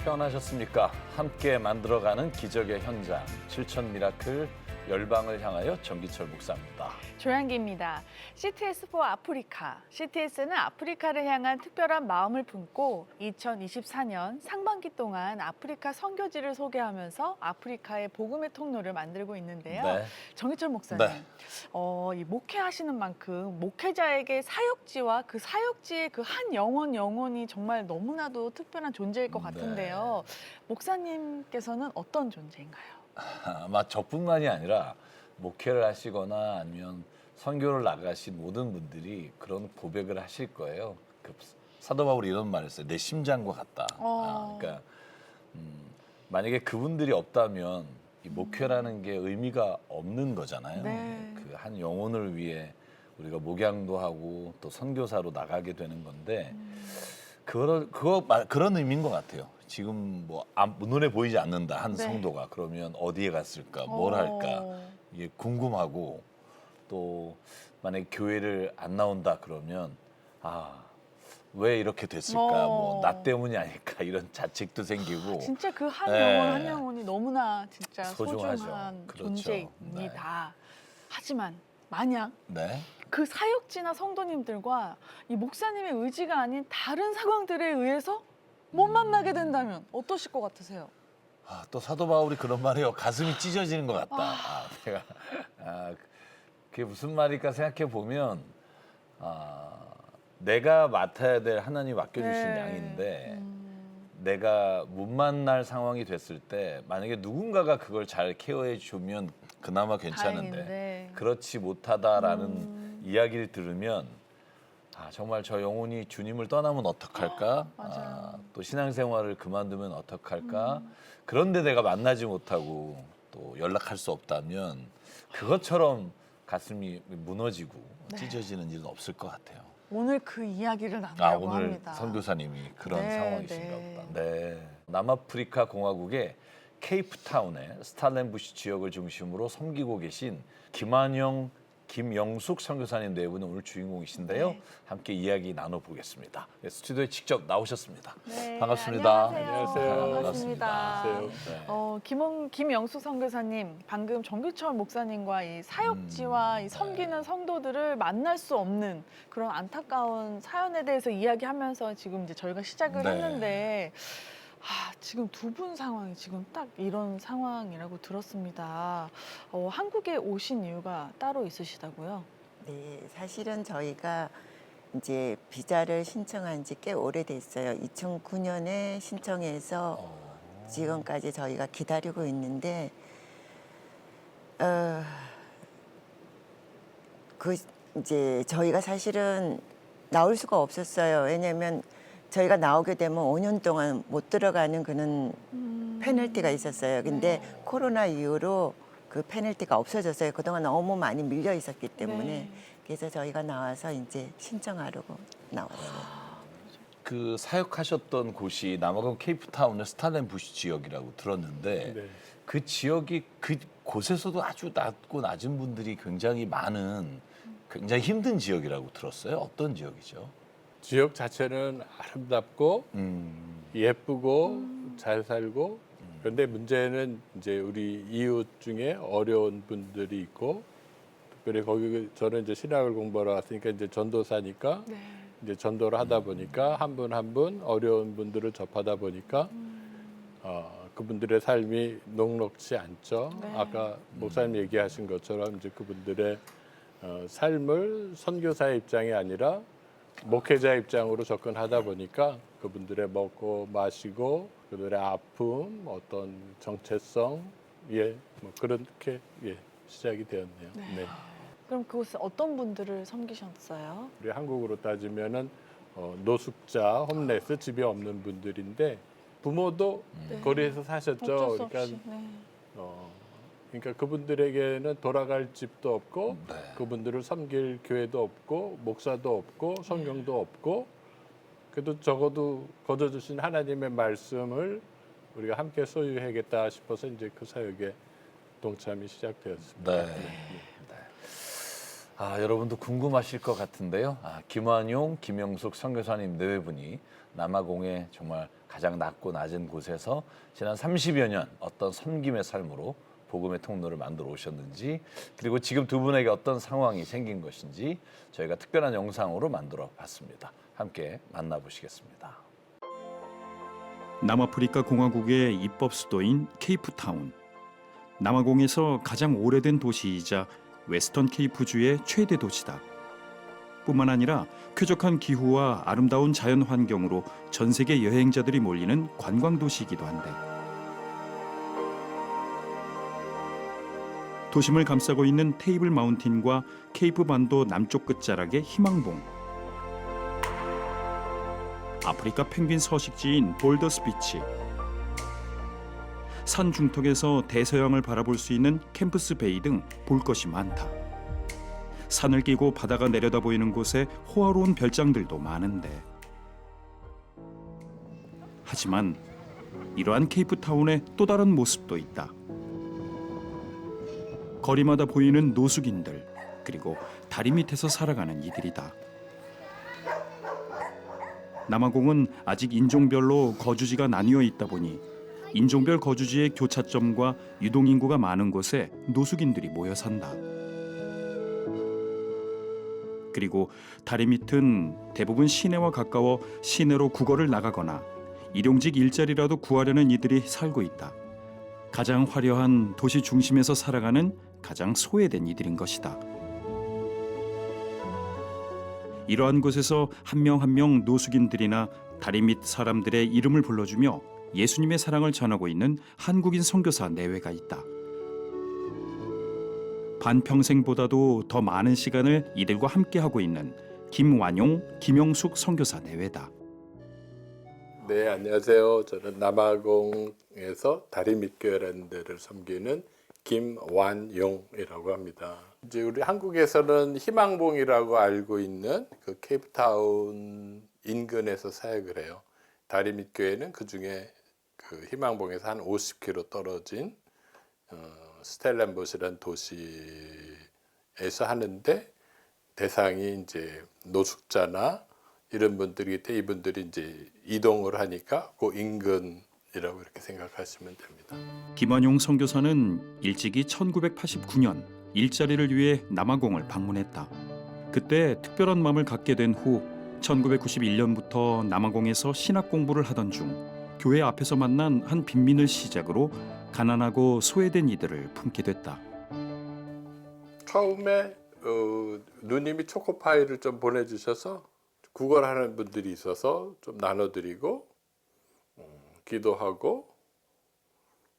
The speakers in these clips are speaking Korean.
태어나셨습니까? 함께 만들어가는 기적의 현장, 실천 미라클 열방을 향하여 정기철 목사입니다. 조양기입니다. CTS4 아프리카. CTS는 아프리카를 향한 특별한 마음을 품고 2024년 상반기 동안 아프리카 선교지를 소개하면서 아프리카의 복음의 통로를 만들고 있는데요. 네. 정기철 목사님, 네. 이 목회하시는 만큼 목회자에게 사역지와 그 사역지의 그 한 영혼이 정말 너무나도 특별한 존재일 것 같은데요. 목사님께서는 어떤 존재인가요? 아마 저뿐만이 아니라 목회를 하시거나 아니면 선교를 나가신 모든 분들이 그런 고백을 하실 거예요. 그 사도 바울이 이런 말을 했어요. 내 심장과 같다. 그러니까 만약에 그분들이 없다면 이 목회라는 게 의미가 없는 거잖아요. 네. 그 한 영혼을 위해 우리가 목양도 하고 또 선교사로 나가게 되는 건데 그런 의미인 것 같아요. 지금 뭐 눈에 보이지 않는다 한 네. 성도가 그러면 어디에 갔을까, 뭘 할까 이게 궁금하고 또 만약에 교회를 안 나온다 그러면 왜 이렇게 됐을까, 뭐 나 때문이 아닐까 이런 자책도 생기고 진짜 그 한 네. 영혼 한 영혼이 너무나 진짜 소중하죠. 소중한 그렇죠. 존재입니다. 하지만 만약 네. 그 사역지나 성도님들과 이 목사님의 의지가 아닌 다른 상황들에 의해서 못 만나게 된다면 어떠실 것 같으세요? 또 사도 바울이 그런 말해요. 가슴이 찢어지는 것 같다. 내가 그게 무슨 말일까 생각해 보면 내가 맡아야 될 하나님 맡겨주신 네. 양인데 내가 못 만날 상황이 됐을 때 만약에 누군가가 그걸 잘 케어해 주면 그나마 괜찮은데 다행인데. 그렇지 못하다라는 이야기를 들으면 정말 저 영혼이 주님을 떠나면 어떡할까? 맞아요. 또 신앙생활을 그만두면 어떡할까? 그런데 내가 만나지 못하고 또 연락할 수 없다면 그것처럼 가슴이 무너지고 찢어지는 일은 없을 것 같아요. 오늘 그 이야기를 나누려고 오늘 합니다. 선교사님이 그런 네, 상황이신가 네. 보다. 네. 남아프리카 공화국의 케이프타운의 스탈렌부시 지역을 중심으로 섬기고 계신 김한영, 김영숙 선교사님 네 분은 오늘 주인공이신데요. 네. 함께 이야기 나눠보겠습니다. 네, 스튜디오에 직접 나오셨습니다. 네, 반갑습니다. 안녕하세요. 반갑습니다. 네. 김영숙 선교사님, 방금 정규철 목사님과 이 사역지와 이 섬기는 성도들을 만날 수 없는 그런 안타까운 사연에 대해서 이야기하면서 지금 이제 저희가 시작을 네. 했는데 지금 두 분 상황이 지금 딱 이런 상황이라고 들었습니다. 한국에 오신 이유가 따로 있으시다고요? 네, 사실은 저희가 이제 비자를 신청한 지 꽤 오래됐어요. 2009년에 신청해서 지금까지 저희가 기다리고 있는데, 이제 저희가 사실은 나올 수가 없었어요. 왜냐면 저희가 나오게 되면 5년 동안 못 들어가는 그런 페널티가 있었어요. 근데 코로나 이후로 그 페널티가 없어졌어요. 그동안 너무 많이 밀려 있었기 때문에. 네. 그래서 저희가 나와서 이제 신청하려고 나왔어요. 그 사역하셨던 곳이 남아공 케이프타운의 스탈렌부시 지역이라고 들었는데 그 지역이 그 곳에서도 아주 낮고 낮은 분들이 굉장히 많은 굉장히 힘든 지역이라고 들었어요. 어떤 지역이죠? 지역 자체는 아름답고 예쁘고 잘 살고 그런데 문제는 이제 우리 이웃 중에 어려운 분들이 있고 특별히 거기 저는 이제 신학을 공부하러 왔으니까 이제 전도사니까 네. 이제 전도를 하다 보니까 한 분 한 분 어려운 분들을 접하다 보니까 그분들의 삶이 녹록지 않죠. 네. 아까 목사님 얘기하신 것처럼 이제 그분들의 삶을 선교사의 입장이 아니라 목회자 입장으로 접근하다 보니까 그분들의 먹고 마시고 그들의 아픔, 어떤 정체성, 뭐 그렇게 시작이 되었네요. 네. 그럼 그곳에 어떤 분들을 섬기셨어요? 우리 한국으로 따지면은 노숙자, 홈레스, 집이 없는 분들인데 부모도 거리에서 사셨죠. 어쩔 수 그러니까 없이. 네. 그러니까 그분들에게는 돌아갈 집도 없고 네. 그분들을 섬길 교회도 없고 목사도 없고 성경도 없고 그래도 적어도 거둬주신 하나님의 말씀을 우리가 함께 소유해야겠다 싶어서 이제 그 사역에 동참이 시작되었습니다. 네. 여러분도 궁금하실 것 같은데요. 김완용, 김영숙 선교사님 네 분이 남아공의 정말 가장 낮고 낮은 곳에서 지난 30여 년 어떤 섬김의 삶으로 복음의 통로를 만들어 오셨는지, 그리고 지금 두 분에게 어떤 상황이 생긴 것인지 저희가 특별한 영상으로 만들어 봤습니다. 함께 만나보시겠습니다. 남아프리카 공화국의 입법 수도인 케이프타운. 남아공에서 가장 오래된 도시이자 웨스턴 케이프주의 최대 도시다. 뿐만 아니라 쾌적한 기후와 아름다운 자연 환경으로 전 세계 여행자들이 몰리는 관광 도시이기도 한데, 도심을 감싸고 있는 테이블 마운틴과 케이프 반도 남쪽 끝자락의 희망봉, 아프리카 펭귄 서식지인 볼더스 비치, 산 중턱에서 대서양을 바라볼 수 있는 캠프스 베이 등 볼 것이 많다. 산을 끼고 바다가 내려다 보이는 곳에 호화로운 별장들도 많은데, 하지만 이러한 케이프타운의 또 다른 모습도 있다. 거리마다 보이는 노숙인들, 그리고 다리 밑에서 살아가는 이들이다. 남아공은 아직 인종별로 거주지가 나뉘어 있다 보니 인종별 거주지의 교차점과 유동인구가 많은 곳에 노숙인들이 모여 산다. 그리고 다리 밑은 대부분 시내와 가까워 시내로 구걸을 나가거나 일용직 일자리라도 구하려는 이들이 살고 있다. 가장 화려한 도시 중심에서 살아가는 가장 소외된 이들인 것이다. 이러한 곳에서 한 명 한 명 노숙인들이나 다리 밑 사람들의 이름을 불러주며 예수님의 사랑을 전하고 있는 한국인 선교사 내외가 있다. 반평생보다도 더 많은 시간을 이들과 함께하고 있는 김완용, 김영숙 선교사 내외다. 네, 안녕하세요. 저는 남아공에서 다리밑교회라는 데를 섬기는 김완용이라고 합니다. 이제 우리 한국에서는 희망봉이라고 알고 있는 그 케이프타운 인근에서 사역을 해요. 다리밑교회는 그 중에 그 희망봉에서 한 50km 떨어진 스텔렌보시라는 도시에서 하는데, 대상이 이제 노숙자나 이런 분들이기 때문에 이분들이 이제 이동을 하니까 그 인근이라고 이렇게 생각하시면 됩니다. 김완용 선교사는 일찍이 1989년 일자리를 위해 남아공을 방문했다. 그때 특별한 마음을 갖게 된 후 1991년부터 남아공에서 신학 공부를 하던 중 교회 앞에서 만난 한 빈민을 시작으로 가난하고 소외된 이들을 품게 됐다. 처음에 누님이 초코파이를 좀 보내주셔서 구걸하는 분들이 있어서 좀 나눠드리고 기도하고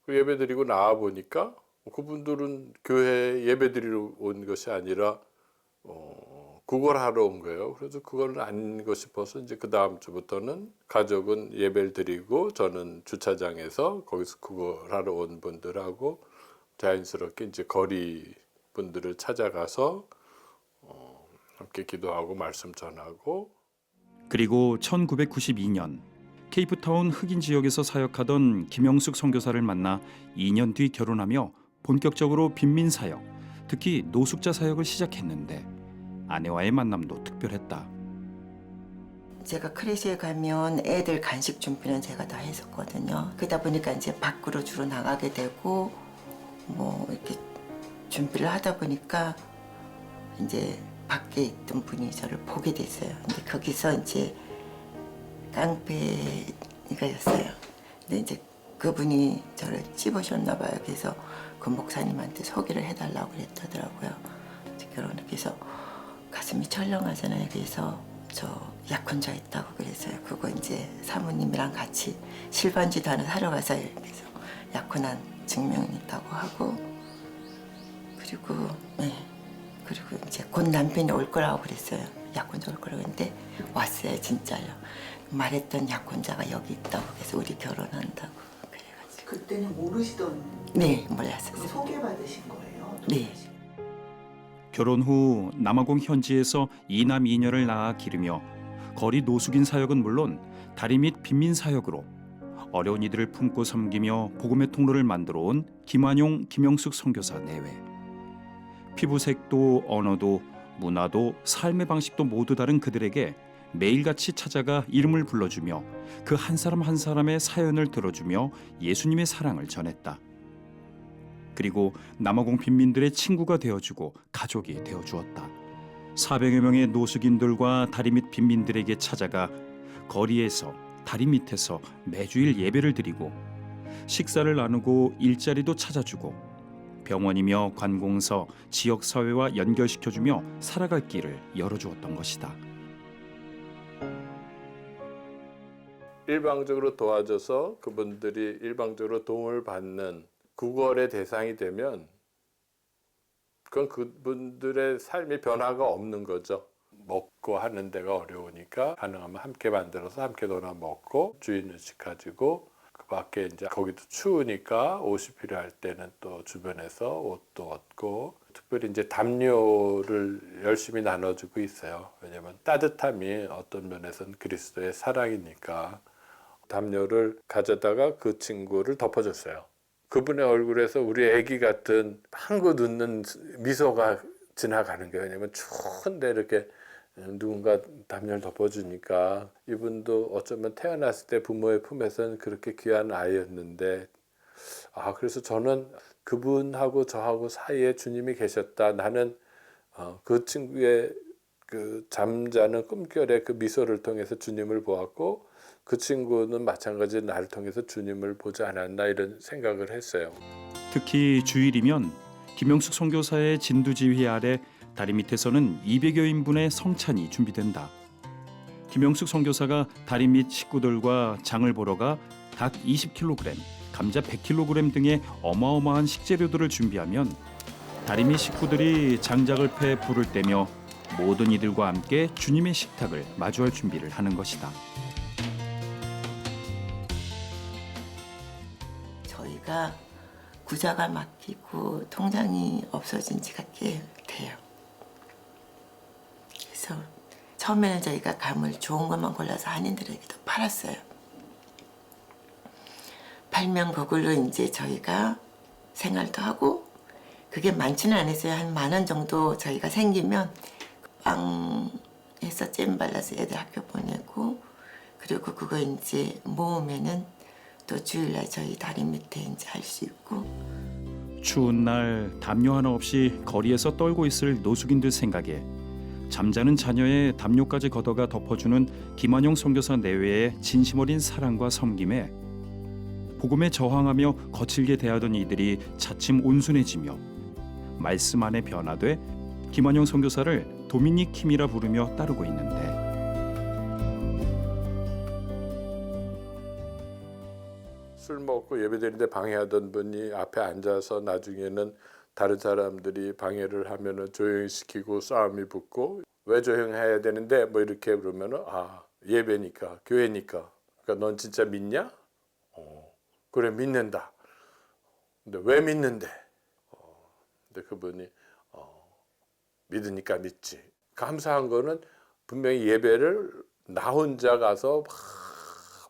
예배드리고 나와 보니까 그분들은 교회 예배드리러 온 것이 아니라 구걸하러 온 거예요. 그래서 그걸 아닌 것 싶어서 이제 그 다음 주부터는 가족은 예배를 드리고 저는 주차장에서 거기서 구걸하러 온 분들하고 자연스럽게 이제 거리 분들을 찾아가서 함께 기도하고 말씀 전하고. 그리고 1992년 케이프타운 흑인 지역에서 사역하던 김영숙 선교사를 만나 2년 뒤 결혼하며 본격적으로 빈민 사역, 특히 노숙자 사역을 시작했는데 아내와의 만남도 특별했다. 제가 크래시에 가면 애들 간식 준비는 제가 다 했었거든요. 그러다 보니까 이제 밖으로 주로 나가게 되고 뭐 이렇게 준비를 하다 보니까 이제 밖에 있던 분이 저를 보게 됐어요. 근데 거기서 이제 깡패가였어요. 근데 이제 그분이 저를 찝으셨나 봐요. 그래서 그 목사님한테 소개를 해달라고 그랬더라고요. 그래서 가슴이 철렁하잖아요. 그래서 저 약혼자 있다고 그랬어요. 그거 이제 사모님이랑 같이 실반지도 하나 사러 가서 그래서 약혼한 증명이 있다고 하고, 그리고 그리고 이제 곧 남편이 올 거라고 그랬어요. 약혼자 올 거라고 했는데 왔어요. 진짜요. 말했던 약혼자가 여기 있다고 그래서 우리 결혼한다고 그래가지고. 그때는 모르시던. 네, 몰랐었어요. 그럼 소개받으신 거예요? 네. 결혼 후 남아공 현지에서 2남 2녀를 낳아 기르며 거리 노숙인 사역은 물론 다리 밑 빈민 사역으로 어려운 이들을 품고 섬기며 복음의 통로를 만들어 온 김완용, 김영숙 선교사 내외. 피부색도 언어도 문화도 삶의 방식도 모두 다른 그들에게 매일같이 찾아가 이름을 불러주며 그 한 사람 한 사람의 사연을 들어주며 예수님의 사랑을 전했다. 그리고 남아공 빈민들의 친구가 되어주고 가족이 되어주었다. 400여 명의 노숙인들과 다리 밑 빈민들에게 찾아가 거리에서 다리 밑에서 매주일 예배를 드리고 식사를 나누고 일자리도 찾아주고 병원이며 관공서, 지역사회와 연결시켜주며 살아갈 길을 열어주었던 것이다. 일방적으로 도와줘서 그분들이 일방적으로 도움을 받는 구걸의 대상이 되면 그건 그분들의 삶의 변화가 없는 거죠. 먹고 하는 데가 어려우니까 가능하면 함께 만들어서 함께 놀아 먹고 주인 의식 가지고 그 밖에 이제 거기도 추우니까 옷이 필요할 때는 또 주변에서 옷도 얻고 특별히 이제 담요를 열심히 나눠주고 있어요. 왜냐하면 따뜻함이 어떤 면에서는 그리스도의 사랑이니까 담요를 가져다가 그 친구를 덮어줬어요. 그분의 얼굴에서 우리 아기 같은 방긋 웃는 미소가 지나가는 거예요. 왜냐하면 추운데 이렇게 누군가 담요를 덮어주니까 이분도 어쩌면 태어났을 때 부모의 품에서는 그렇게 귀한 아이였는데 그래서 저는 그분하고 저하고 사이에 주님이 계셨다. 나는 그 친구의 그 잠자는 꿈결의 그 미소를 통해서 주님을 보았고 그 친구는 마찬가지로 나를 통해서 주님을 보지 않았나 이런 생각을 했어요. 특히 주일이면 김영숙 선교사의 진두지휘 아래 다리 밑에서는 200여 인분의 성찬이 준비된다. 김영숙 선교사가 다리 밑 식구들과 장을 보러 가 닭 20kg, 감자 100kg 등의 어마어마한 식재료들을 준비하면 다리 밑 식구들이 장작을 패 불을 떼며 모든 이들과 함께 주님의 식탁을 마주할 준비를 하는 것이다. 저희가 구자가 막히고 통장이 없어진 지가 꽤 돼요. 그래서 처음에는 저희가 감을 좋은 것만 골라서 한인들에게도 팔았어요. 팔면 그걸로 이제 저희가 생활도 하고 그게 많지는 않았어요. 한 10,000원 정도 저희가 생기면 빵에서 잼 발라서 애들 학교 보내고 그리고 그거 이제 모으면은 또 주일날 저희 다리 밑에 이제 할 수 있고. 추운 날 담요 하나 없이 거리에서 떨고 있을 노숙인들 생각에 잠자는 자녀의 담요까지 걷어가 덮어주는 김한용 선교사 내외의 진심 어린 사랑과 섬김에 복음에 저항하며 거칠게 대하던 이들이 차츰 온순해지며 말씀 안에 변화돼 김한용 선교사를 도미닉 킴이라 부르며 따르고 있는데 술 먹고 예배드리는데 방해하던 분이 앞에 앉아서 나중에는 다른 사람들이 방해를 하면은 조용히 시키고 싸움이 붙고 왜 조용해야 되는데 뭐 이렇게 그러면은 예배니까 교회니까 그러니까 넌 진짜 믿냐? 그래 믿는다. 근데 왜 믿는데? 근데 그분이 믿으니까 믿지. 감사한 거는 분명히 예배를 나 혼자 가서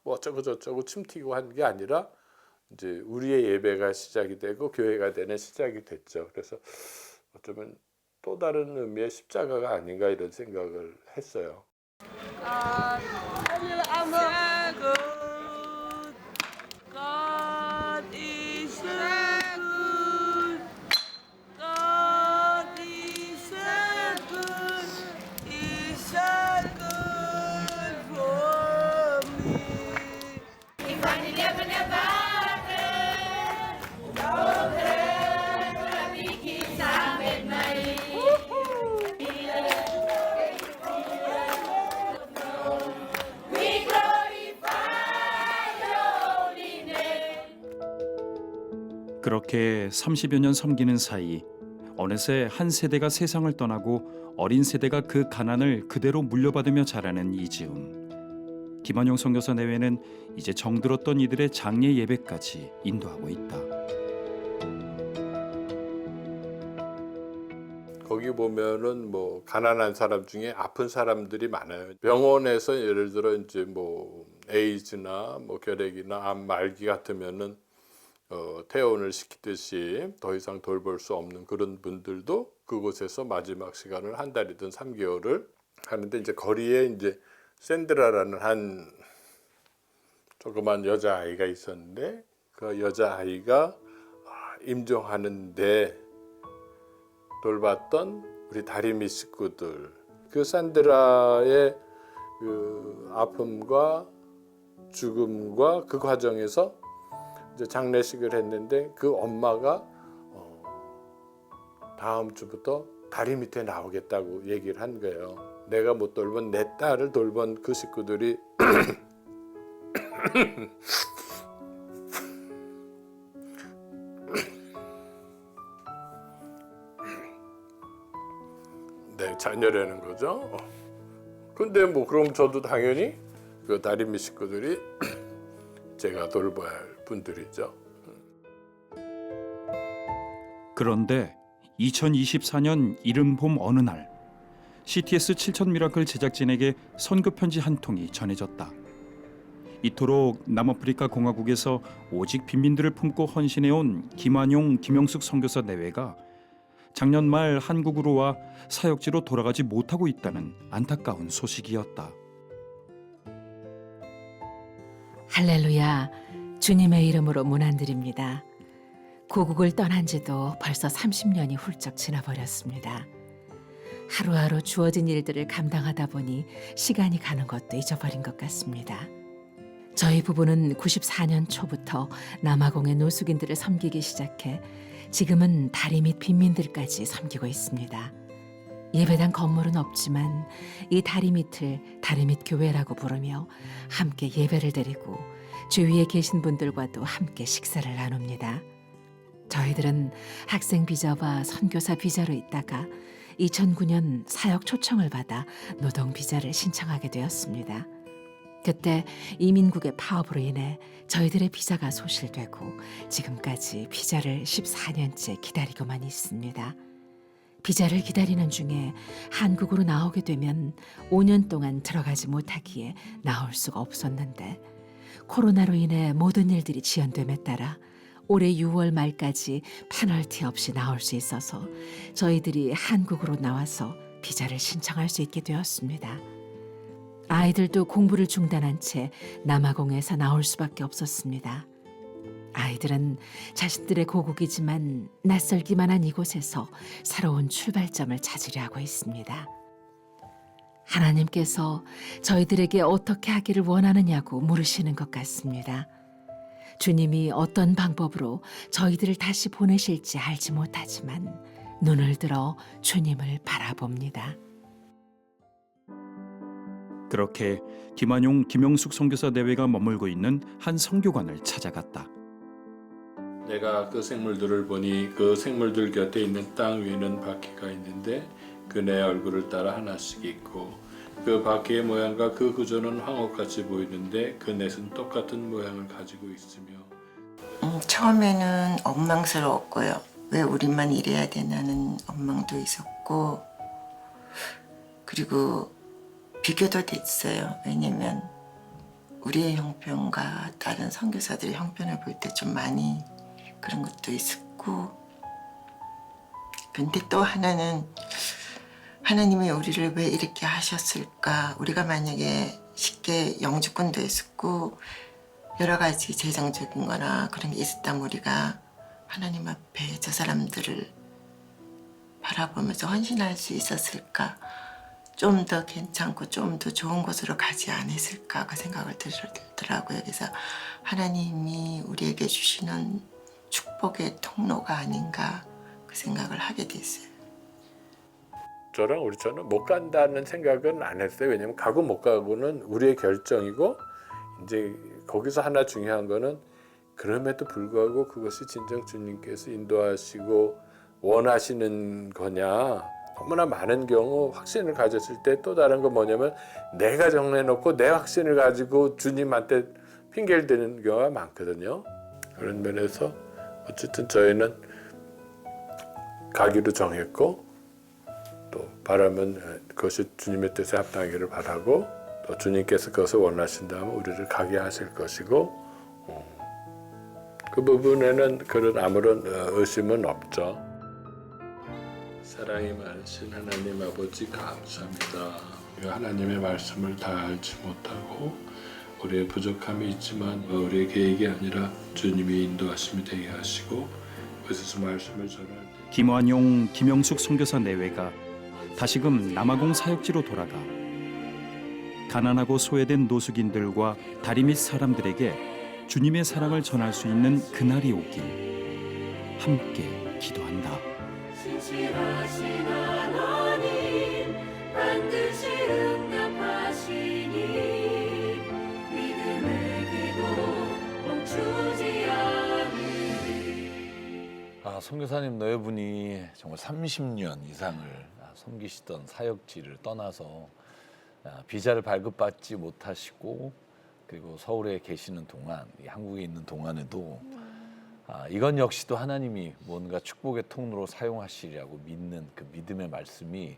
뭐 어쩌고 저쩌고 침 튀고 한 게 아니라 이제 우리의 예배가 시작이 되고 교회가 되는 시작이 됐죠. 그래서 어쩌면 또 다른 의미의 십자가가 아닌가 이런 생각을 했어요. 그렇게 30여 년 섬기는 사이 어느새 한 세대가 세상을 떠나고 어린 세대가 그 가난을 그대로 물려받으며 자라는 이즈음. 김한용 선교사 내외는 이제 정들었던 이들의 장례 예배까지 인도하고 있다. 거기 보면은 뭐 가난한 사람 중에 아픈 사람들이 많아요. 병원에서 예를 들어 이제 뭐 에이즈나 뭐 결핵이나 암 말기 같으면은 퇴원을 시키듯이 더 이상 돌볼 수 없는 그런 분들도 그곳에서 마지막 시간을 한 달이든 3개월을 하는데, 이제 거리에 이제 샌드라라는 한 조그만 여자아이가 있었는데, 그 여자아이가 임종하는데 돌봤던 우리 다리미 식구들, 그 샌드라의 그 아픔과 죽음과 그 과정에서 이제 장례식을 했는데, 그 엄마가 다음 주부터 다리 밑에 나오겠다고 얘기를 한 거예요. 내가 못 돌본 내 딸을 돌본 그 식구들이 내 자녀라는 거죠. 근데 뭐 그럼 저도 당연히 그 다리미 식구들이 제가 돌봐야 할 분들이죠. 그런데 2024년 이른 봄 어느 날 CTS 7000 미라클 제작진에게 선교 편지 한 통이 전해졌다. 이토록 남아프리카 공화국에서 오직 빈민들을 품고 헌신해온 김한용, 김영숙 선교사 내외가 작년 말 한국으로 와 사역지로 돌아가지 못하고 있다는 안타까운 소식이었다. 할렐루야, 주님의 이름으로 문안드립니다. 고국을 떠난 지도 벌써 30년이 훌쩍 지나버렸습니다. 하루하루 주어진 일들을 감당하다 보니 시간이 가는 것도 잊어버린 것 같습니다. 저희 부부는 94년 초부터 남아공의 노숙인들을 섬기기 시작해 지금은 다리 밑 빈민들까지 섬기고 있습니다. 예배당 건물은 없지만 이 다리 밑을 다리 밑 교회라고 부르며 함께 예배를 드리고 주위에 계신 분들과도 함께 식사를 나눕니다. 저희들은 학생 비자와 선교사 비자로 있다가 2009년 사역 초청을 받아 노동 비자를 신청하게 되었습니다. 그때 이민국의 파업으로 인해 저희들의 비자가 소실되고 지금까지 비자를 14년째 기다리고만 있습니다. 비자를 기다리는 중에 한국으로 나오게 되면 5년 동안 들어가지 못하기에 나올 수가 없었는데, 코로나로 인해 모든 일들이 지연됨에 따라 올해 6월 말까지 페널티 없이 나올 수 있어서 저희들이 한국으로 나와서 비자를 신청할 수 있게 되었습니다. 아이들도 공부를 중단한 채 남아공에서 나올 수밖에 없었습니다. 아이들은 자신들의 고국이지만 낯설기만 한 이곳에서 새로운 출발점을 찾으려 하고 있습니다. 하나님께서 저희들에게 어떻게 하기를 원하느냐고 물으시는 것 같습니다. 주님이 어떤 방법으로 저희들을 다시 보내실지 알지 못하지만 눈을 들어 주님을 바라봅니다. 그렇게 김한용, 김영숙 선교사 내외가 머물고 있는 한 선교관을 찾아갔다. 내가 그 생물들을 보니 그 생물들 곁에 있는 땅 위에는 바퀴가 있는데 그 내 얼굴을 따라 하나씩 있고, 그 바퀴의 모양과 그 구조는 황홀같이 보이는데 그 넷은 똑같은 모양을 가지고 있으며. 처음에는 원망스러웠고요. 왜 우리만 이래야 되나는 원망도 있었고, 그리고 비교도 됐어요. 왜냐면 우리의 형편과 다른 선교사들의 형편을 볼 때 좀 많이 그런 것도 있었고, 근데 또 하나는 하나님이 우리를 왜 이렇게 하셨을까? 우리가 만약에 쉽게 영주권도 했었고 여러 가지 재정적인 거나 그런 게 있었다면 우리가 하나님 앞에 저 사람들을 바라보면서 헌신할 수 있었을까? 좀 더 괜찮고 좀 더 좋은 곳으로 가지 않았을까 그 생각을 들더라고요. 그래서 하나님이 우리에게 주시는 축복의 통로가 아닌가 그 생각을 하게 됐어요. 저랑 우리 저는 못 간다는 생각은 안 했어요. 왜냐면 가고 못 가고는 우리의 결정이고, 이제 거기서 하나 중요한 거는 그럼에도 불구하고 그것이 진정 주님께서 인도하시고 원하시는 거냐. 너무나 많은 경우 확신을 가졌을 때 또 다른 건 뭐냐면 내가 정해놓고 내 확신을 가지고 주님한테 핑계를 대는 경우가 많거든요. 그런 면에서 어쨌든 저희는 가기로 정했고, 또 바라면 그것이 주님의 뜻에 합당하기를 바라고, 또 주님께서 그것을 원하신다면 우리를 가게 하실 것이고, 그 부분에는 그런 아무런 의심은 없죠. 사랑이 많으신 하나님 아버지 감사합니다. 우리가 하나님의 말씀을 다 알지 못하고 우리의 부족함이 있지만 우리의 계획이 아니라 주님이 인도하심이 되게 하시고 그래서 말씀을 전할 때 김완용, 김영숙 선교사 내외가 다시금 남아공 사역지로 돌아가 가난하고 소외된 노숙인들과 다리 밑 사람들에게 주님의 사랑을 전할 수 있는 그날이 오길 함께 기도한다. 신실하신 하나님 반드시 응답하시니 믿음의 기도 멈추지 않으리. 선교사님 너희분이 정말 30년 이상을 섬기시던 사역지를 떠나서 비자를 발급받지 못하시고 그리고 서울에 계시는 동안, 한국에 있는 동안에도 이건 역시도 하나님이 뭔가 축복의 통로로 사용하시리라고 믿는 그 믿음의 말씀이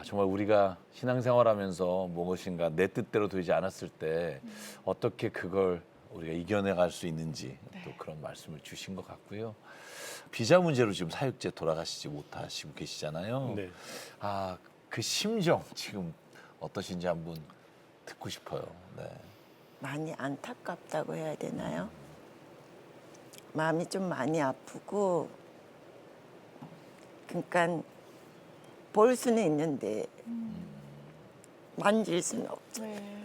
정말 우리가 신앙생활하면서 무엇인가 내 뜻대로 되지 않았을 때 어떻게 그걸 우리가 이겨내갈 수 있는지 또 그런 말씀을 주신 것 같고요. 비자 문제로 지금 사역지에 돌아가시지 못하시고 계시잖아요. 네. 그 심정 지금 어떠신지 한번 듣고 싶어요. 네. 많이 안타깝다고 해야 되나요? 마음이 좀 많이 아프고 그러니까 볼 수는 있는데 만질 수는 없죠. 네.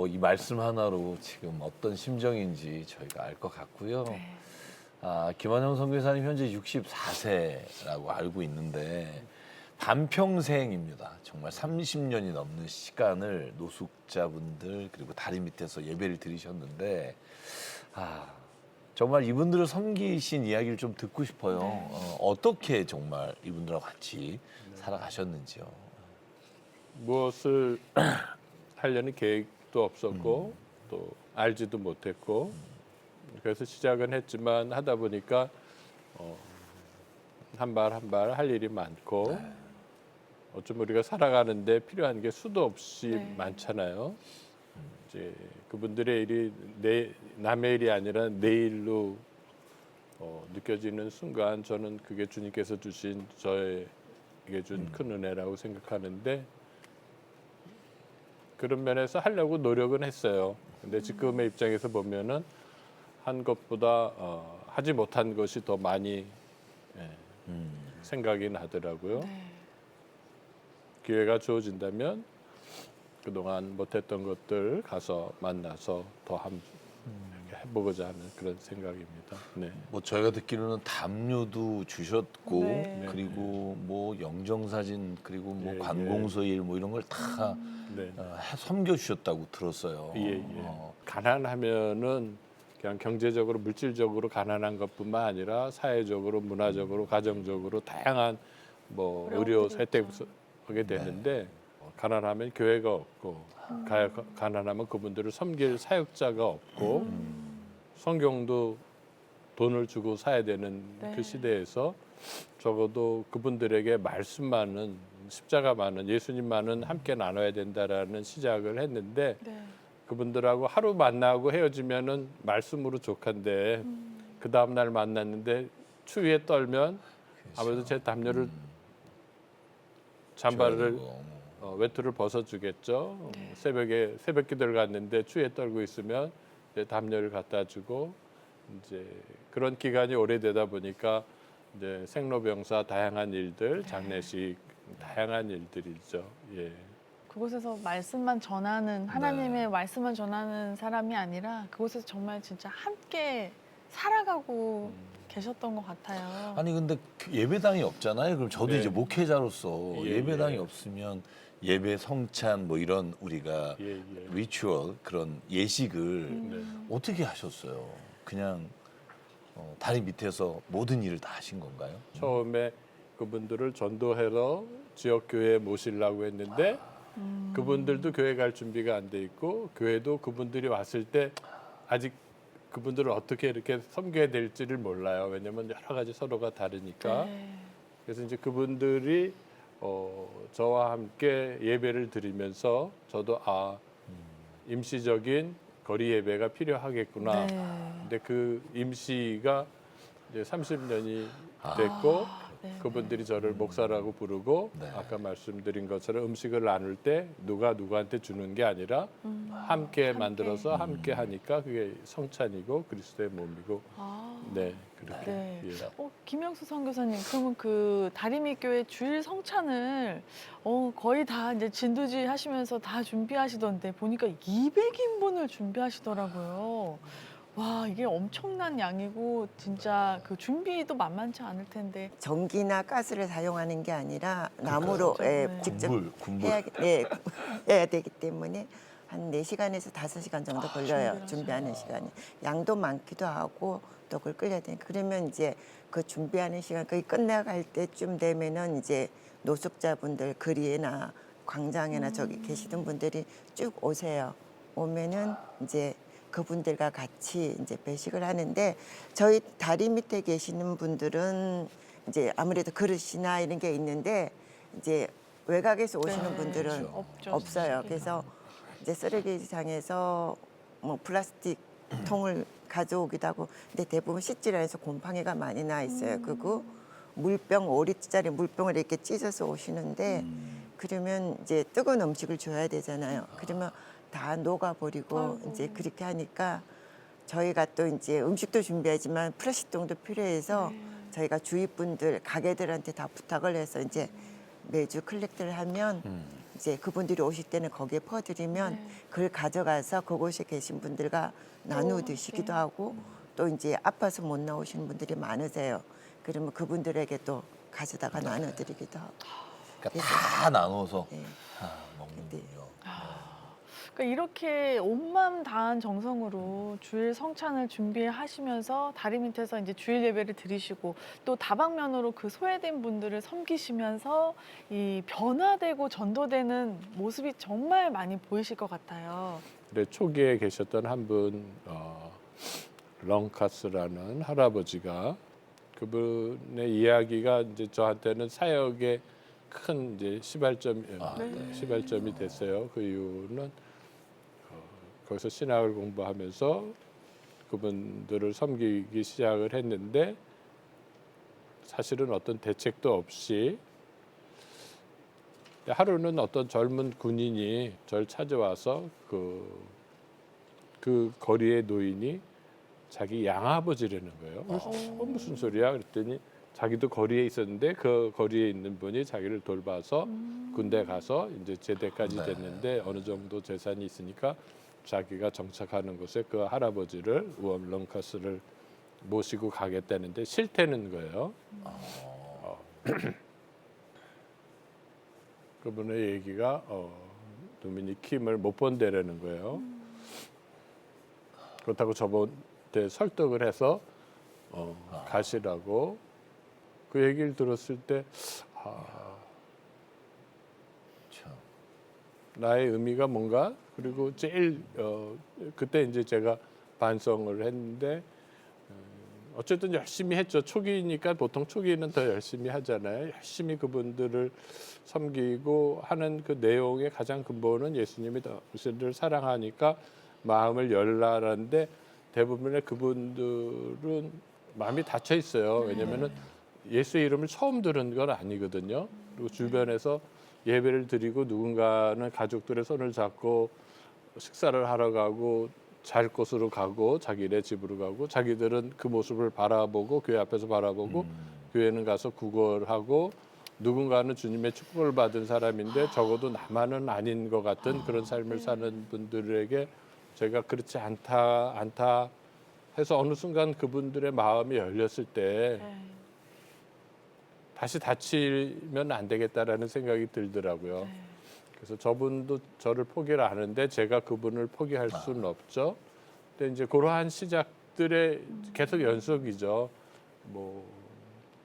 이 말씀 하나로 지금 어떤 심정인지 저희가 알 것 같고요. 네. 김완영 선교사님 현재 64세라고 알고 있는데 반평생입니다. 정말 30년이 넘는 시간을 노숙자분들 그리고 다리 밑에서 예배를 드리셨는데 정말 이분들을 섬기신 이야기를 좀 듣고 싶어요. 어떻게 정말 이분들하고 같이 살아가셨는지요. 무엇을 하려는 계획도 없었고 또 알지도 못했고 그래서 시작은 했지만 하다 보니까 한 발 한 발 할 일이 많고 어쩜 우리가 살아가는데 필요한 게 수도 없이 네. 많잖아요. 이제 그분들의 일이 남의 일이 아니라 내 일로 느껴지는 순간 저는 그게 주님께서 주신 저에게 준 큰 은혜라고 생각하는데 그런 면에서 하려고 노력은 했어요. 근데 지금의 입장에서 보면은 한 것보다 하지 못한 것이 더 많이 생각이 나더라고요. 네. 기회가 주어진다면 그동안 못했던 것들 가서 만나서 더 해보고자 하는 그런 생각입니다. 네. 뭐 저희가 듣기로는 담요도 주셨고 네. 그리고 뭐 영정사진 그리고 뭐 예, 관공서일 뭐 이런 걸 다 네. 섬겨 주셨다고 들었어요. 예. 가난하면은 그냥 경제적으로 물질적으로 가난한 것뿐만 아니라 사회적으로 문화적으로 가정적으로 다양한 뭐 의료 어려움들이 혜택을 있죠. 하게 되는데 가난하면 교회가 없고 가난하면 그분들을 섬길 사역자가 없고 성경도 돈을 주고 사야 되는 네. 그 시대에서 적어도 그분들에게 말씀만은 십자가만은 예수님만은 함께 나눠야 된다라는 시작을 했는데 네. 그분들하고 하루 만나고 헤어지면은 말씀으로 족한데 그 다음 날 만났는데 추위에 떨면 아무래도 제 담요를 잠바를 외투를 벗어주겠죠. 네. 새벽에 새벽기도를 갔는데 추위에 떨고 있으면 이제 담요를 갖다 주고 이제 그런 기간이 오래되다 보니까 이제 생로병사 다양한 일들, 장례식 다양한 일들이죠. 예. 그곳에서 말씀만 전하는 하나님의 말씀만 전하는 사람이 아니라 그곳에서 정말 진짜 함께 살아가고 계셨던 것 같아요. 아니 근데 그 예배당이 없잖아요. 그럼 저도 네. 이제 목회자로서 예, 예배당이 예. 없으면 예배 성찬 뭐 이런 우리가 예. 리추얼 그런 예식을 네. 어떻게 하셨어요? 그냥 다리 밑에서 모든 일을 다 하신 건가요? 처음에 그분들을 전도해서 지역 교회에 모시려고 했는데 그분들도 교회 갈 준비가 안 돼 있고 교회도 그분들이 왔을 때 아직 그분들을 어떻게 이렇게 섬겨야 될지를 몰라요. 왜냐하면 여러 가지 서로가 다르니까. 네. 그래서 이제 그분들이 저와 함께 예배를 드리면서 저도 임시적인 거리 예배가 필요하겠구나. 네. 근데 그 임시가 이제 30년이 됐고 네, 그분들이 저를 목사라고 부르고 네. 아까 말씀드린 것처럼 음식을 나눌 때 누가 누구한테 주는 게 아니라 함께 만들어서 함께 하니까 그게 성찬이고 그리스도의 몸이고 네 그렇게 네. 예. 김영수 선교사님, 그러면 그 다리미교회 주일 성찬을 거의 다 이제 진두지 하시면서 다 준비하시던데 보니까 200인분을 준비하시더라고요. 와, 이게 엄청난 양이고 진짜 그 준비도 만만치 않을 텐데. 전기나 가스를 사용하는 게 아니라 나무로 네. 직접 군불. 해야 되기 때문에 한 4시간에서 5시간 정도 걸려요. 준비하는 시간이. 양도 많기도 하고 또 그걸 끓여야 되니까. 그러면 이제 그 준비하는 시간 거의 끝나갈 때쯤 되면은 이제 노숙자분들 거리에나 광장에나 저기 계시던 분들이 쭉 오세요. 오면은 이제 그분들과 같이 이제 배식을 하는데 저희 다리 밑에 계시는 분들은 이제 아무래도 그릇이나 이런 게 있는데 이제 외곽에서 오시는 네, 분들은 없죠, 없어요. 솔직히. 그래서 이제 쓰레기장에서 뭐 플라스틱 통을 가져오기도 하고 근데 대부분 씻질안에서 곰팡이가 많이 나 있어요. 그리고 물병 5리터짜리 물병을 이렇게 찢어서 오시는데 그러면 이제 뜨거운 음식을 줘야 되잖아요. 그러면 다 녹아버리고 이제 그렇게 하니까 저희가 또 이제 음식도 준비하지만 플라스틱통도 필요해서 저희가 주위 분들 가게들한테 다 부탁을 해서 이제 매주 컬렉트를 하면 이제 그분들이 오실 때는 거기에 퍼드리면 그걸 가져가서 그곳에 계신 분들과 나누어 드시기도 하고 또 이제 아파서 못 나오시는 분들이 많으세요. 그러면 그분들에게 또 가져다가 나눠드리기도 하고. 그러니까 다 나눠서 네. 먹는군요. 그러니까 이렇게 온마음 다한 정성으로 주일 성찬을 준비하시면서 다리 밑에서 이제 주일 예배를 드리시고 또 다방면으로 그 소외된 분들을 섬기시면서 이 변화되고 전도되는 모습이 정말 많이 보이실 것 같아요. 근데 초기에 계셨던 한 분 런카스라는 할아버지가 그분의 이야기가 이제 저한테는 사역의 큰 이제 시발점이 됐어요. 그 이유는 거기서 신학을 공부하면서 그분들을 섬기기 시작을 했는데 사실은 어떤 대책도 없이 하루는 어떤 젊은 군인이 절 찾아와서 그 거리의 노인이 자기 양아버지라는 거예요. 그래서 무슨 소리야? 그랬더니 자기도 거리에 있었는데 그 거리에 있는 분이 자기를 돌봐서 군대 가서 이제 제대까지 됐는데 어느 정도 재산이 있으니까 자기가 정착하는 곳에 그 할아버지를 우엄 런카스를 모시고 가겠다는데 싫다는 거예요. 그분의 얘기가 도미닉 킴을 못 본다라는 거예요. 그렇다고 저한테 설득을 해서 가시라고 그 얘기를 들었을 때 참. 나의 의미가 뭔가 그리고 제일 그때 이제 제가 반성을 했는데 어쨌든 열심히 했죠. 초기니까 보통 초기는 더 열심히 하잖아요. 열심히 그분들을 섬기고 하는 그 내용의 가장 근본은 예수님이 당신을 사랑하니까 마음을 열라라는데 대부분의 그분들은 마음이 닫혀 있어요. 왜냐면은 예수의 이름을 처음 들은 건 아니거든요. 그리고 주변에서 예배를 드리고 누군가는 가족들의 손을 잡고 식사를 하러 가고 잘 곳으로 가고 자기네 집으로 가고 자기들은 그 모습을 바라보고 교회 앞에서 바라보고 교회는 가서 구걸하고 누군가는 주님의 축복을 받은 사람인데 적어도 나만은 아닌 것 같은 그런 삶을 사는 분들에게 제가 그렇지 않다 해서 어느 순간 그분들의 마음이 열렸을 때 다시 다치면 안 되겠다라는 생각이 들더라고요. 그래서 저분도 저를 포기를 하는데 제가 그분을 포기할 수는 없죠. 근데 이제 그러한 시작들의 계속 연속이죠. 뭐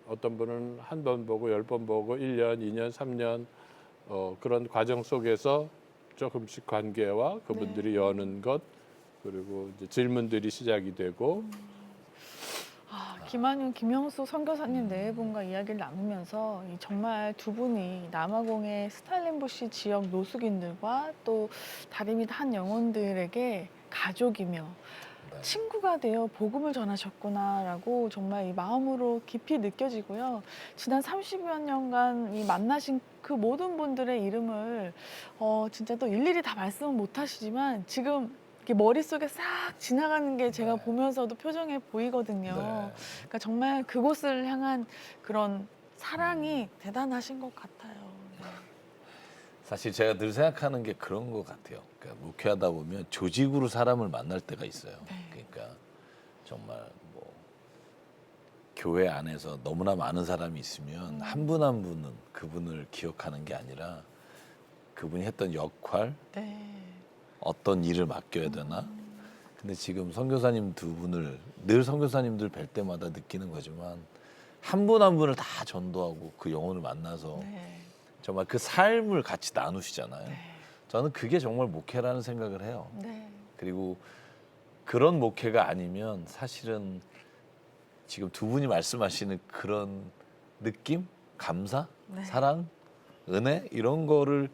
어떤 분은 한 번 보고 10번 보고 1년, 2년, 3년 그런 과정 속에서 조금씩 관계와 그분들이 여는 것 그리고 이제 질문들이 시작이 되고 김한윤, 김영수 선교사님 네 분과 이야기를 나누면서 정말 두 분이 남아공의 스탈린부시 지역 노숙인들과 또 다리밑 한 영혼들에게 가족이며 네. 친구가 되어 복음을 전하셨구나라고 정말 이 마음으로 깊이 느껴지고요. 지난 30여 년간 이 만나신 그 모든 분들의 이름을 진짜 또 일일이 다 말씀은 못하시지만 지금 이렇게 머릿속에 싹 지나가는 게 제가 네. 보면서도 표정에 보이거든요. 네. 그러니까 정말 그곳을 향한 그런 사랑이 대단하신 것 같아요. 네. 사실 제가 늘 생각하는 게 그런 것 같아요. 그러니까 목회하다 보면 조직으로 사람을 만날 때가 있어요. 네. 그러니까 정말 뭐 교회 안에서 너무나 많은 사람이 있으면 한 분 한 분은 그분을 기억하는 게 아니라 그분이 했던 역할, 네. 어떤 일을 맡겨야 되나. 근데 지금 선교사님 두 분을 늘 선교사님들 뵐 때마다 느끼는 거지만 한 분 한 분을 다 전도하고 그 영혼을 만나서 네. 정말 그 삶을 같이 나누시잖아요. 네. 저는 그게 정말 목회라는 생각을 해요. 네. 그리고 그런 목회가 아니면 사실은 지금 두 분이 말씀하시는 그런 느낌, 감사, 네. 사랑, 은혜 이런 거를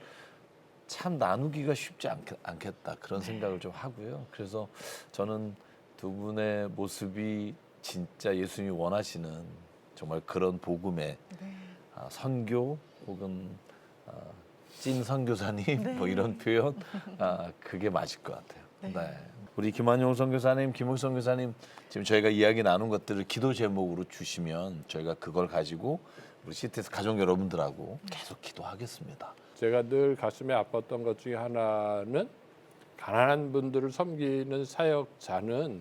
참 나누기가 쉽지 않겠다 그런 생각을 좀 하고요. 그래서 저는 두 분의 모습이 진짜 예수님이 원하시는 정말 그런 복음의 네. 선교 혹은 찐 선교사님 네. 뭐 이런 표현 그게 맞을 것 같아요. 네. 네. 우리 김한용 선교사님, 김욱 선교사님 지금 저희가 이야기 나눈 것들을 기도 제목으로 주시면 저희가 그걸 가지고 우리 CTS 가족 여러분들하고 계속 기도하겠습니다. 제가 늘 가슴에 아팠던 것 중에 하나는 가난한 분들을 섬기는 사역자는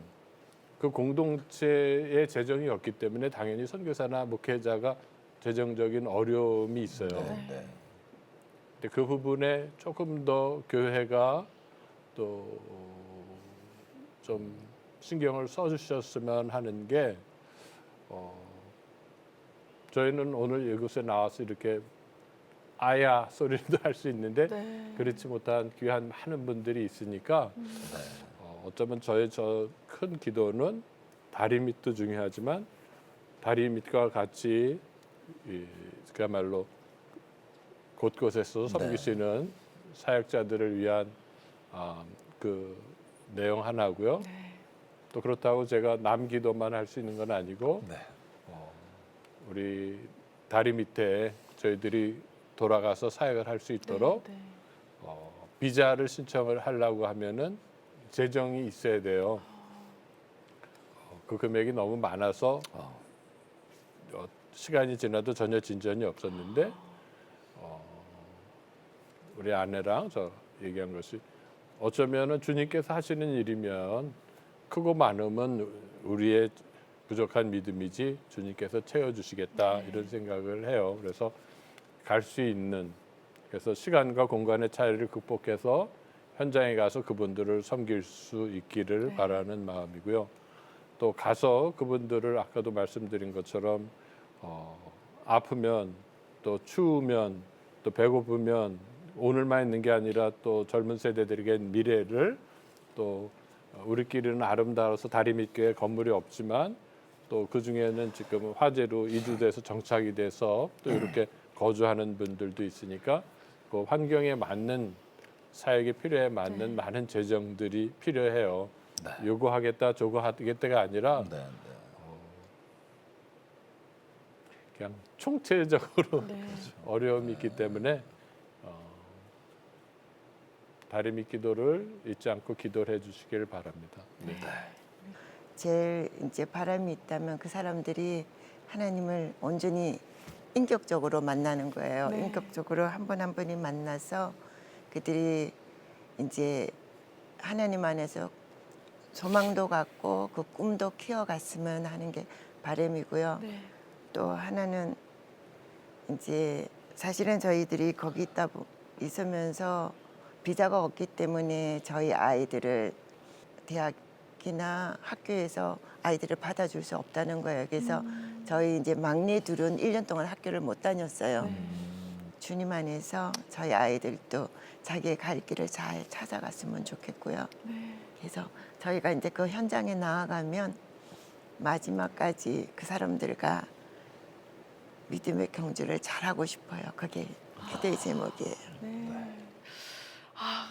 그 공동체의 재정이 없기 때문에 당연히 선교사나 목회자가 재정적인 어려움이 있어요. 네. 근데 그 부분에 조금 더 교회가 또 좀 신경을 써주셨으면 하는 게 저희는 오늘 이곳에 나와서 이렇게 아야 소리도 할 수 있는데 네. 그렇지 못한 귀한 많은 분들이 있으니까 어쩌면 저의 저 큰 기도는 다리 밑도 중요하지만 다리 밑과 같이 그야말로 곳곳에서 섬기시는 사역자들을 위한 그 내용 하나고요. 네. 또 그렇다고 제가 남 기도만 할 수 있는 건 아니고 네. 우리 다리 밑에 저희들이 돌아가서 사역을 할 수 있도록 네. 비자를 신청을 하려고 하면은 재정이 있어야 돼요. 그 금액이 너무 많아서 시간이 지나도 전혀 진전이 없었는데 우리 아내랑 저 얘기한 것이 어쩌면은 주님께서 하시는 일이면 크고 많으면 우리의 부족한 믿음이지 주님께서 채워주시겠다 이런 생각을 해요. 그래서 갈 수 있는 그래서 시간과 공간의 차이를 극복해서 현장에 가서 그분들을 섬길 수 있기를 바라는 마음이고요. 또 가서 그분들을 아까도 말씀드린 것처럼 아프면 또 추우면 또 배고프면 오늘만 있는 게 아니라 또 젊은 세대들에게 미래를 또 우리끼리는 아름다워서 다리 밑교회 건물이 없지만 또 그 중에는 지금 화재로 이주돼서 정착이 돼서 또 이렇게 거주하는 분들도 있으니까 그 환경에 맞는 사역에 필요에 맞는 많은 재정들이 필요해요. 네. 요구하겠다 저거 하겠다가 아니라 네. 그냥 총체적으로 네. 어려움이 있기 때문에 다리 밑 기도를 잊지 않고 기도를 해주시길 바랍니다. 네. 제일 이제 바람이 있다면 그 사람들이 하나님을 온전히 인격적으로 만나는 거예요. 네. 인격적으로 한 분 한 분이 만나서 그들이 이제 하나님 안에서 소망도 갖고 그 꿈도 키워갔으면 하는 게 바람이고요. 네. 또 하나는 이제 사실은 저희들이 거기 있으면서 비자가 없기 때문에 저희 아이들을 대학이나 학교에서 아이들을 받아줄 수 없다는 거예요. 그래서 저희 이제 막내 둘은 1년 동안 학교를 못 다녔어요. 주님 안에서 저희 아이들도 자기의 갈 길을 잘 찾아갔으면 좋겠고요. 네. 그래서 저희가 이제 그 현장에 나아가면 마지막까지 그 사람들과 믿음의 경주를 잘하고 싶어요. 그게 기도의 제목이에요. 네.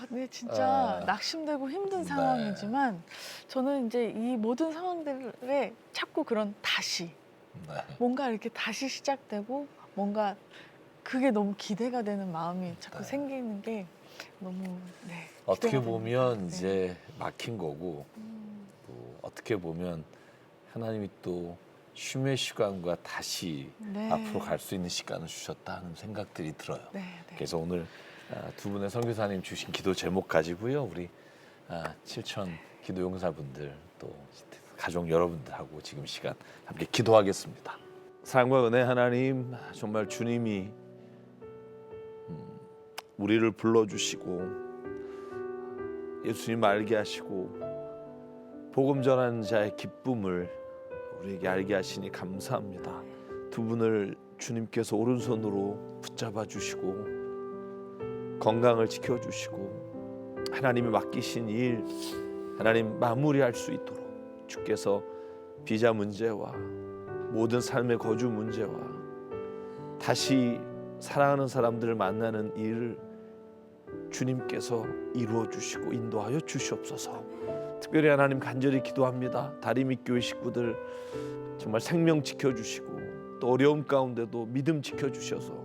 근데 진짜 아. 낙심되고 힘든 네. 상황이지만 저는 이제 이 모든 상황들에 자꾸 그런 다시 네. 뭔가 이렇게 다시 시작되고 뭔가 그게 너무 기대가 되는 마음이 자꾸 네. 생기는 게 너무 네. 어떻게 기대가 보면 됩니다. 이제 막힌 거고 또 어떻게 보면 하나님이 또 쉼의 시간과 다시 네. 앞으로 갈 수 있는 시간을 주셨다 하는 생각들이 들어요. 네, 네. 그래서 오늘 두 분의 선교사님 주신 기도 제목 가지고요. 우리 7천 기도 용사분들 또 가족 여러분들하고 지금 시간 함께 기도하겠습니다. 사랑과 은혜 하나님, 정말 주님이 우리를 불러주시고 예수님 알게 하시고 복음 전하는 자의 기쁨을 우리에게 알게 하시니 감사합니다. 두 분을 주님께서 오른손으로 붙잡아 주시고 건강을 지켜주시고 하나님이 맡기신 일 하나님 마무리할 수 있도록 주께서 비자 문제와 모든 삶의 거주 문제와 다시 사랑하는 사람들을 만나는 일을 주님께서 이루어 주시고 인도하여 주시옵소서. 특별히 하나님 간절히 기도합니다. 다리밑 교회 식구들 정말 생명 지켜주시고 또 어려움 가운데도 믿음 지켜주셔서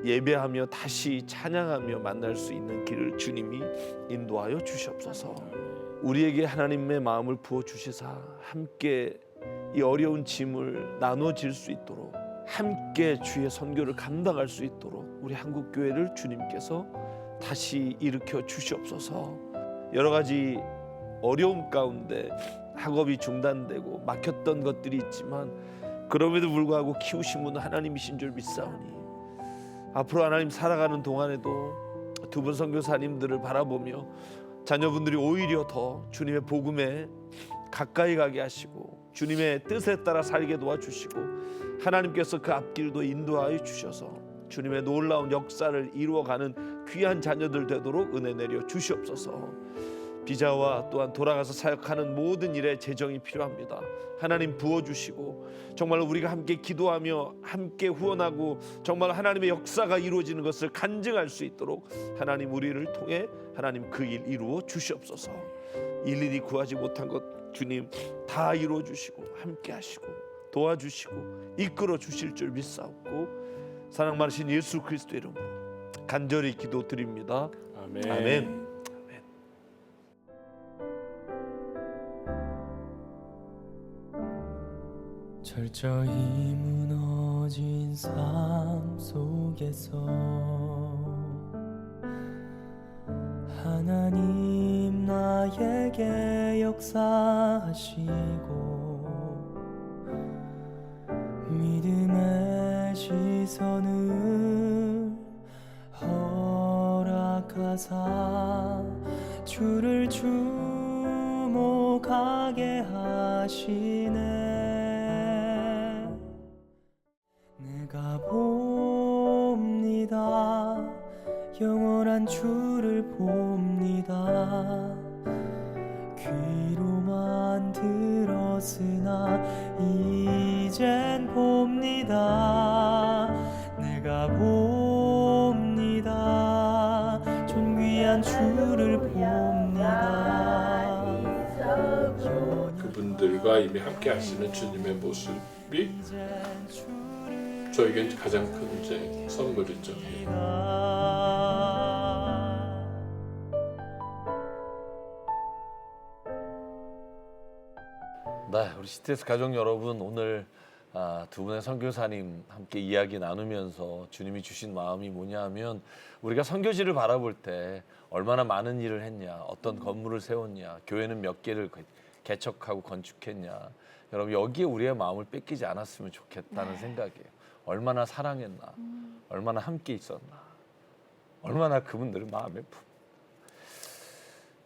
예배하며 다시 찬양하며 만날 수 있는 길을 주님이 인도하여 주시옵소서. 우리에게 하나님의 마음을 부어 주시사 함께 이 어려운 짐을 나눠질 수 있도록 함께 주의 선교를 감당할 수 있도록 우리 한국 교회를 주님께서 다시 일으켜 주시옵소서. 여러 가지 어려움 가운데 학업이 중단되고 막혔던 것들이 있지만 그럼에도 불구하고 키우신 분은 하나님이신 줄 믿사오니 앞으로 하나님 살아가는 동안에도 두 분 선교사님들을 바라보며 자녀분들이 오히려 더 주님의 복음에 가까이 가게 하시고 주님의 뜻에 따라 살게 도와주시고 하나님께서 그 앞길도 인도하여 주셔서 주님의 놀라운 역사를 이루어가는 귀한 자녀들 되도록 은혜 내려 주시옵소서. 비자와 또한 돌아가서 사역하는 모든 일에 재정이 필요합니다. 하나님 부어주시고 정말 우리가 함께 기도하며 함께 후원하고 정말 하나님의 역사가 이루어지는 것을 간증할 수 있도록 하나님 우리를 통해 하나님 그 일 이루어 주시옵소서. 일일이 구하지 못한 것 주님 다 이루어 주시고 함께 하시고 도와주시고 이끌어 주실 줄 믿사옵고 사랑 많으신 예수 그리스도 이름으로 간절히 기도드립니다. 아멘. 아멘. 철저히 무너진 삶 속에서 하나님 나에게 역사하시고 믿음의 시선을 허락하사 주를 주목하게 하시네. 내가 봅니다. 영원한 주를 봅니다. 귀로만 들었으나 이젠 봅니다. 내가 봅니다. 존귀한 주를 봅니다. 그분들과 이미 함께 하시는 주님의 모습이 저에겐 가장 큰 이제 선물이죠. 네, 우리 CTS 가족 여러분 오늘 두 분의 선교사님 함께 이야기 나누면서 주님이 주신 마음이 뭐냐 하면 우리가 선교지를 바라볼 때 얼마나 많은 일을 했냐, 어떤 건물을 세웠냐, 교회는 몇 개를 개척하고 건축했냐. 여러분 여기에 우리의 마음을 뺏기지 않았으면 좋겠다는 생각이에요. 얼마나 사랑했나, 얼마나 함께 있었나, 얼마나 그분들을 마음에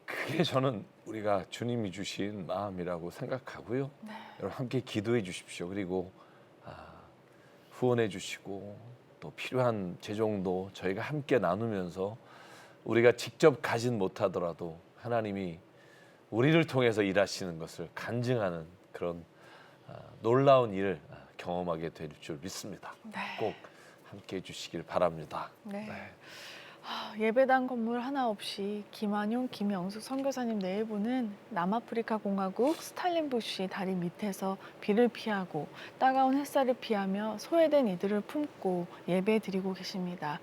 그게 저는 우리가 주님이 주신 마음이라고 생각하고요. 여러분 함께 기도해 주십시오. 그리고 후원해 주시고 또 필요한 재정도 저희가 함께 나누면서 우리가 직접 가진 못하더라도 하나님이 우리를 통해서 일하시는 것을 간증하는 그런 놀라운 일을 경험하게 될 줄 믿습니다. 네. 꼭 함께해 주시길 바랍니다. 네. 예배당 건물 하나 없이 김한용, 김영숙 선교사님 네 분은 남아프리카 공화국 스탈린부시 다리 밑에서 비를 피하고 따가운 햇살을 피하며 소외된 이들을 품고 예배드리고 계십니다.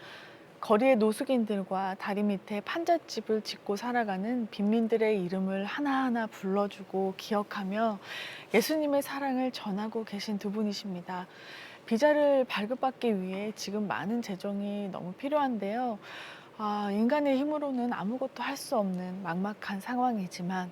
거리의 노숙인들과 다리 밑에 판잣집을 짓고 살아가는 빈민들의 이름을 하나하나 불러주고 기억하며 예수님의 사랑을 전하고 계신 두 분이십니다. 비자를 발급받기 위해 지금 많은 재정이 너무 필요한데요. 인간의 힘으로는 아무것도 할 수 없는 막막한 상황이지만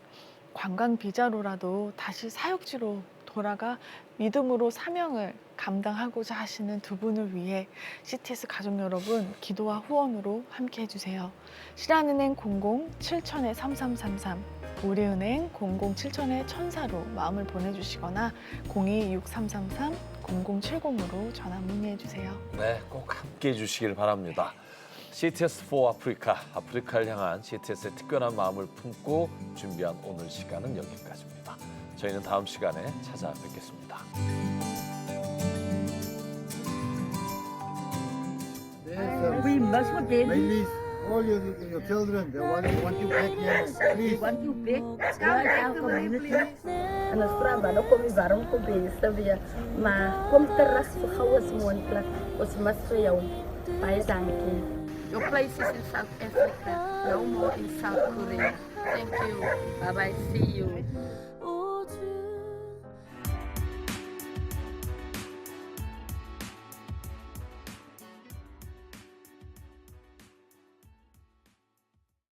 관광 비자로라도 다시 사역지로 돌아가 믿음으로 사명을 감당하고자 하시는 두 분을 위해 CTS 가족 여러분 기도와 후원으로 함께 해주세요. 신한은행 00-7000-3333 우리은행 00-7000-1004로 마음을 보내주시거나 02-6333-0070으로 전화 문의해주세요. 네, 꼭 함께해 주시길 바랍니다. CTS for 아프리카, 아프리카를 향한 CTS의 특별한 마음을 품고 준비한 오늘 시간은 여기까지입니다. 저희는 다음 시간에 찾아뵙겠습니다. We must be Release all your children. They want you back here. Please. want you back. Come back to me, please. Ana strada no come varão com bem sabia. Mas como terás su hawas montra os masriau. Pai danke. Your place is in South Africa. No more in South Korea. Thank you. Bye bye. See you.